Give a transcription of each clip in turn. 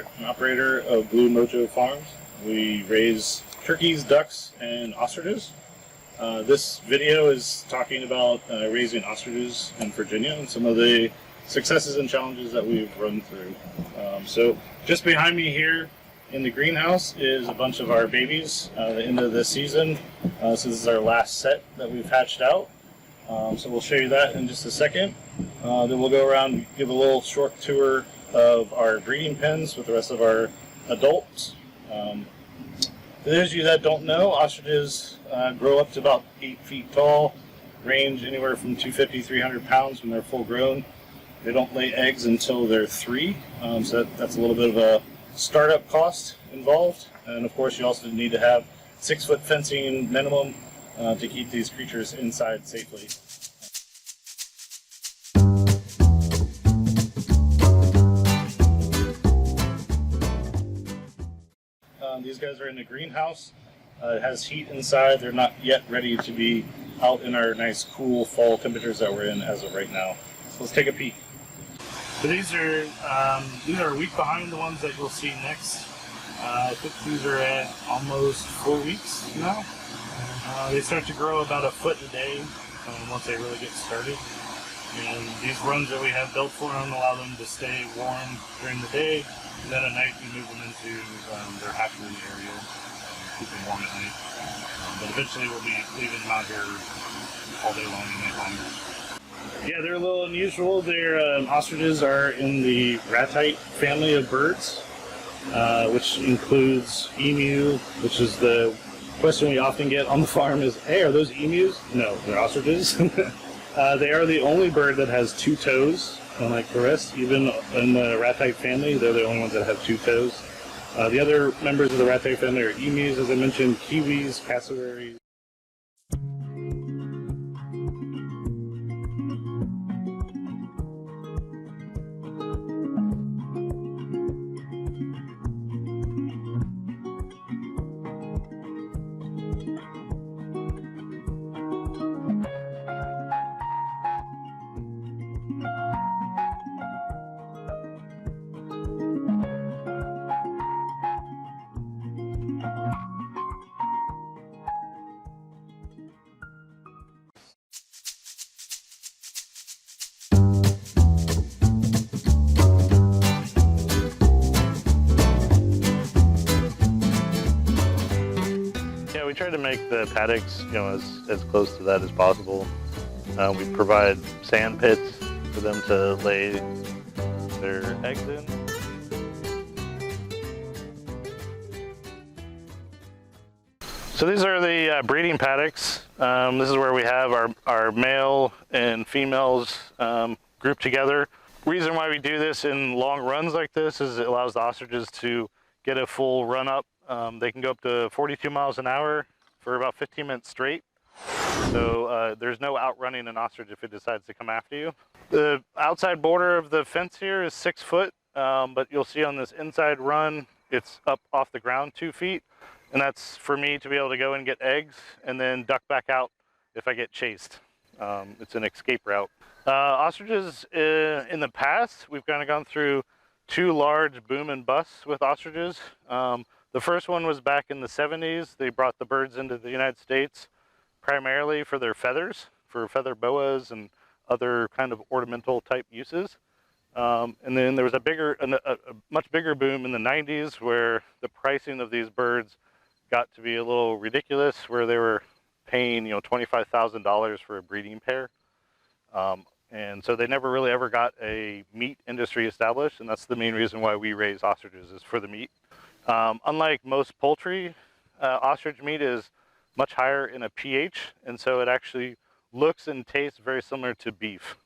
owner and operator of Blue Mojo Farms. We raise turkeys, ducks, and ostriches. This video is talking about raising ostriches in Virginia and some of the successes and challenges that we've run through. So just behind me here in the greenhouse is a bunch of our babies at the end of the season. So this is our last set that we've hatched out. So we'll show you that in just a second. Then we'll go around and give a little short tour of our breeding pens with the rest of our adults. For those of you that don't know, ostriches grow up to about 8 feet tall, range anywhere from 250 to 300 pounds when they're full grown. They don't lay eggs until they're 3, so that's a little bit of a startup cost involved. And of course you also need to have 6-foot fencing minimum to keep these creatures inside safely. These guys are in the greenhouse. It has heat inside. They're not yet ready to be out in our nice cool fall temperatures that we're in as of right now. So let's take a peek. So these are a week behind the ones that you'll see next. I think these are at almost 4 weeks now. They start to grow about a foot a day once they really get started. And these runs that we have built for them allow them to stay warm during the day, and then at night we move them into their hatchery area, keep them warm at night. But eventually we'll be leaving them out here all day long and night long. Yeah, they're a little unusual. Their ostriches are in the ratite family of birds, which includes emu, which is the question we often get on the farm is, hey, are those emus? No, they're ostriches. They are the only bird that has 2 toes, unlike the rest. Even in the ratite family, they're the only ones that have 2 toes. The other members of the ratite family are emus, as I mentioned, kiwis, cassowaries. We try to make the paddocks, as close to that as possible. We provide sand pits for them to lay their eggs in. So these are the breeding paddocks. This is where we have our male and females grouped together. Reason why we do this in long runs like this is it allows the ostriches to get a full run up. They can go up to 42 miles an hour for about 15 minutes straight. So there's no outrunning an ostrich if it decides to come after you. The outside border of the fence here is 6 foot, but you'll see on this inside run, it's up off the ground 2 feet. And that's for me to be able to go and get eggs and then duck back out if I get chased. It's an escape route. Ostriches, in the past, we've kind of gone through 2 large boom and busts with ostriches. The first one was back in the 70s. They brought the birds into the United States primarily for their feathers, for feather boas and other kind of ornamental type uses. And then there was a much bigger boom in the 90s where the pricing of these birds got to be a little ridiculous, where they were paying $25,000 for a breeding pair. And so they never really ever got a meat industry established, and that's the main reason why we raise ostriches, is for the meat. Unlike most poultry, ostrich meat is much higher in a pH, and so it actually looks and tastes very similar to beef.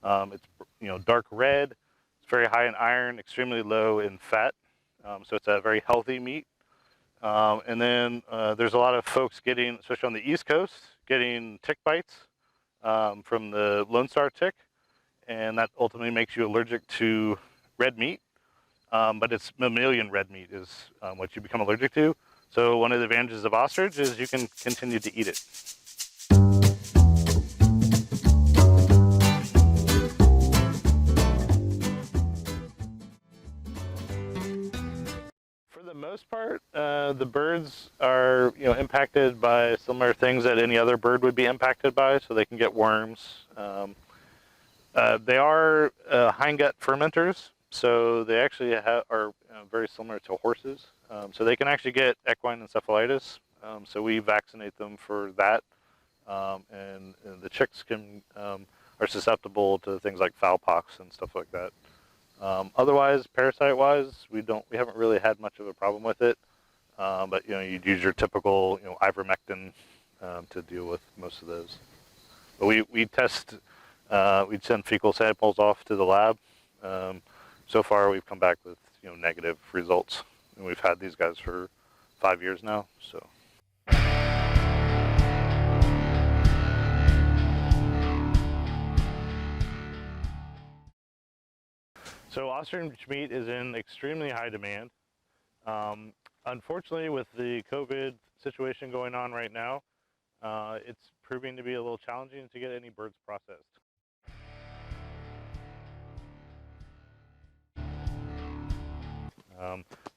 It's dark red, it's very high in iron, extremely low in fat, so it's a very healthy meat. And then there's a lot of folks getting, especially on the East Coast, getting tick bites from the Lone Star tick, and that ultimately makes you allergic to red meat. But it's mammalian red meat is what you become allergic to. So one of the advantages of ostrich is you can continue to eat it. most part, the birds are impacted by similar things that any other bird would be impacted by. So they can get worms. They are hindgut fermenters, so they actually are very similar to horses. So they can actually get equine encephalitis. So we vaccinate them for that, and the chicks are susceptible to things like fowl pox and stuff like that. Otherwise, parasite-wise, we haven't really had much of a problem with it. But you'd use your typical ivermectin to deal with most of those. But we test. We'd send fecal samples off to the lab. So far, we've come back with negative results, and we've had these guys for 5 years now. So ostrich meat is in extremely high demand. Unfortunately, with the COVID situation going on right now, it's proving to be a little challenging to get any birds processed.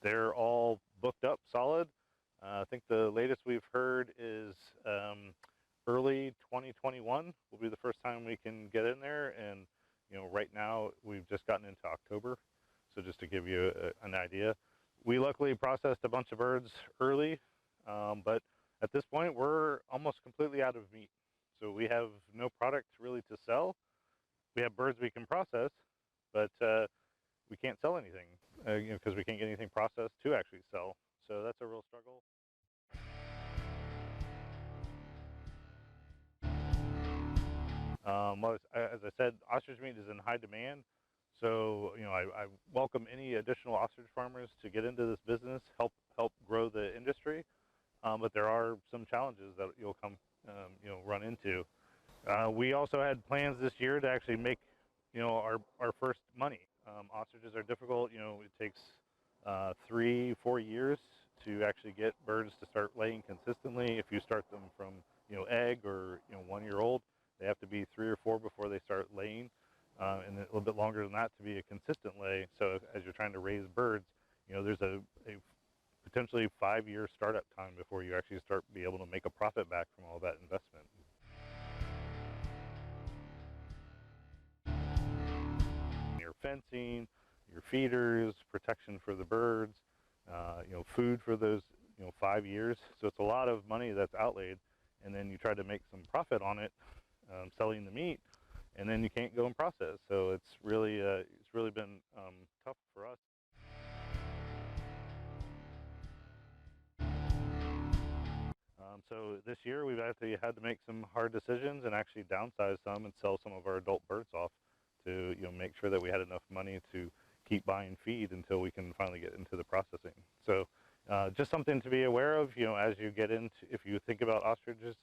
They're all booked up solid. I think the latest we've heard is early 2021 will be the first time we can get in there, and right now we've just gotten into October. So just to give you an idea, we luckily processed a bunch of birds early, but at this point we're almost completely out of meat. So we have no product really to sell. We have birds we can process, but we can't sell anything because we can't get anything processed to actually sell. So that's a real struggle. Well, as I said, ostrich meat is in high demand. So I welcome any additional ostrich farmers to get into this business, help grow the industry. But there are some challenges that you'll run into. We also had plans this year to actually make our first money. Ostriches are difficult. It takes 3-4 years to actually get birds to start laying consistently. If you start them from egg or 1 year old, they have to be 3 or 4 before they start laying, and a little bit longer than that to be a consistent lay. So as you're trying to raise birds, there's a potentially 5-year startup time before you actually start be able to make a profit back from all that investment. Your fencing, your feeders, protection for the birds, food for those 5 years. So it's a lot of money that's outlaid, and then you try to make some profit on it, selling the meat, and then you can't go and process. So it's really been tough for us. So this year we've actually had to make some hard decisions and actually downsize some and sell some of our adult birds off to make sure that we had enough money to keep buying feed until we can finally get into the processing. So just something to be aware of, as you get into, if you think about ostriches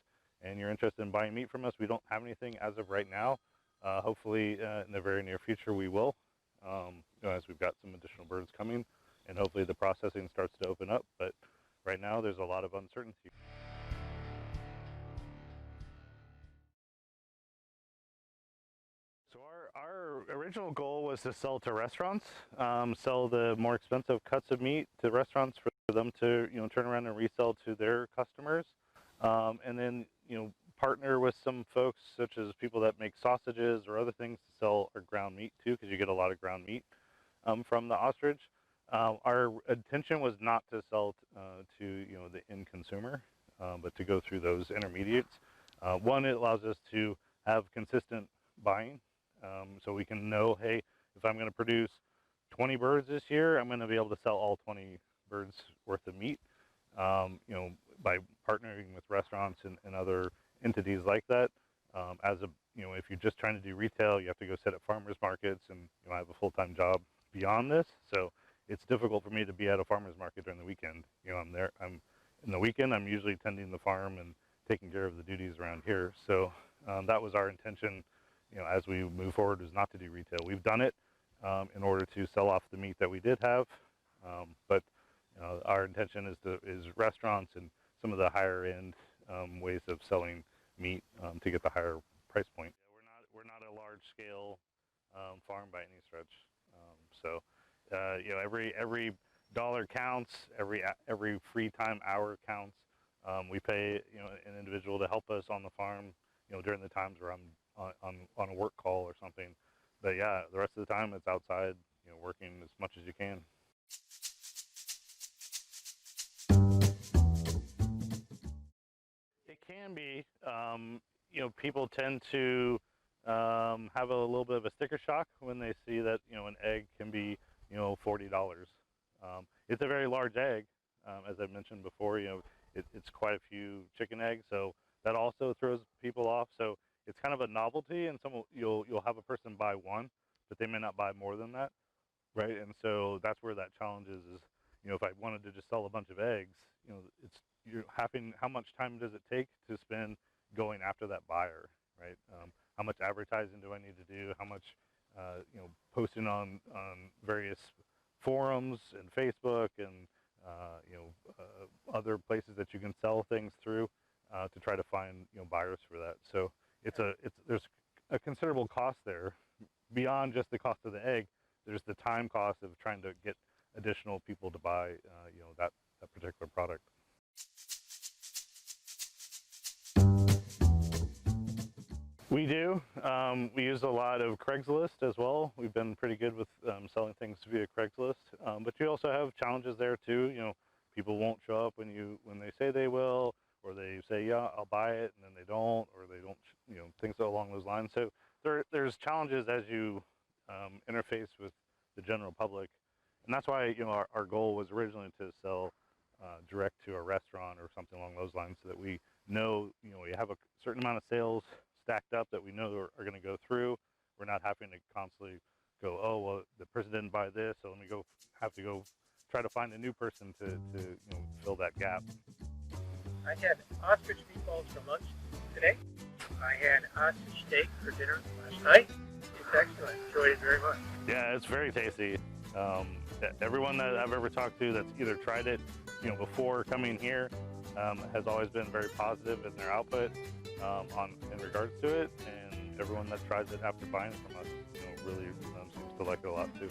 and you're interested in buying meat from us, we don't have anything as of right now. Hopefully in the very near future we will, as we've got some additional birds coming, and hopefully the processing starts to open up. But right now there's a lot of uncertainty. So our original goal was to sell to restaurants, sell the more expensive cuts of meat to restaurants for them to turn around and resell to their customers, and then partner with some folks such as people that make sausages or other things to sell our ground meat too, because you get a lot of ground meat from the ostrich. Our intention was not to sell to the end consumer, but to go through those intermediates. One, it allows us to have consistent buying. So we can know, hey, if I'm going to produce 20 birds this year, I'm going to be able to sell all 20 birds worth of meat, by partnering with restaurants and other entities like that. If you're just trying to do retail, you have to go sit at farmers markets, and I have a full-time job beyond this, so it's difficult for me to be at a farmers market during the weekend. I'm in the weekend, I'm usually tending the farm and taking care of the duties around here. So that was our intention. As we move forward, is not to do retail. We've done it in order to sell off the meat that we did have, but our intention is restaurants and some of the higher end ways of selling meat to get the higher price point. We're not a large scale farm by any stretch. So every dollar counts, every free time hour counts. We pay an individual to help us on the farm, during the times where I'm on a work call or something. But yeah, the rest of the time it's outside, working as much as you can. It can be. People tend to have a little bit of a sticker shock when they see that an egg can be $40. It's a very large egg, as I mentioned before. It's quite a few chicken eggs, so that also throws people off. So it's kind of a novelty, and you'll have a person buy one, but they may not buy more than that, right? And so that's where that challenge is. If I wanted to just sell a bunch of eggs, it's you're having, how much time does it take to spend going after that buyer, right? How much advertising do I need to do? How much posting on various forums and Facebook and other places that you can sell things through to try to find buyers for that. So there's a considerable cost there beyond just the cost of the egg. There's the time cost of trying to get additional people to buy that particular product. We do. We use a lot of Craigslist as well. We've been pretty good with selling things via Craigslist, but you also have challenges there too. People won't show up when they say they will, or they say, yeah, I'll buy it, and then they don't, or they don't, things along those lines. So there's challenges as you interface with the general public, and that's why our goal was originally to sell direct to a restaurant or something along those lines, so that we know we have a certain amount of sales stacked up that we know are going to go through. We're not having to constantly go, oh, well, the person didn't buy this, so let me have to go try to find a new person to fill that gap. I had ostrich meatballs for lunch today. I had ostrich steak for dinner last night. It's excellent. Enjoyed it very much. Yeah, it's very tasty. Everyone that I've ever talked to that's either tried it, before coming here, has always been very positive in their output in regards to it, and everyone that tries it after buying it from us, really seems to like it a lot too.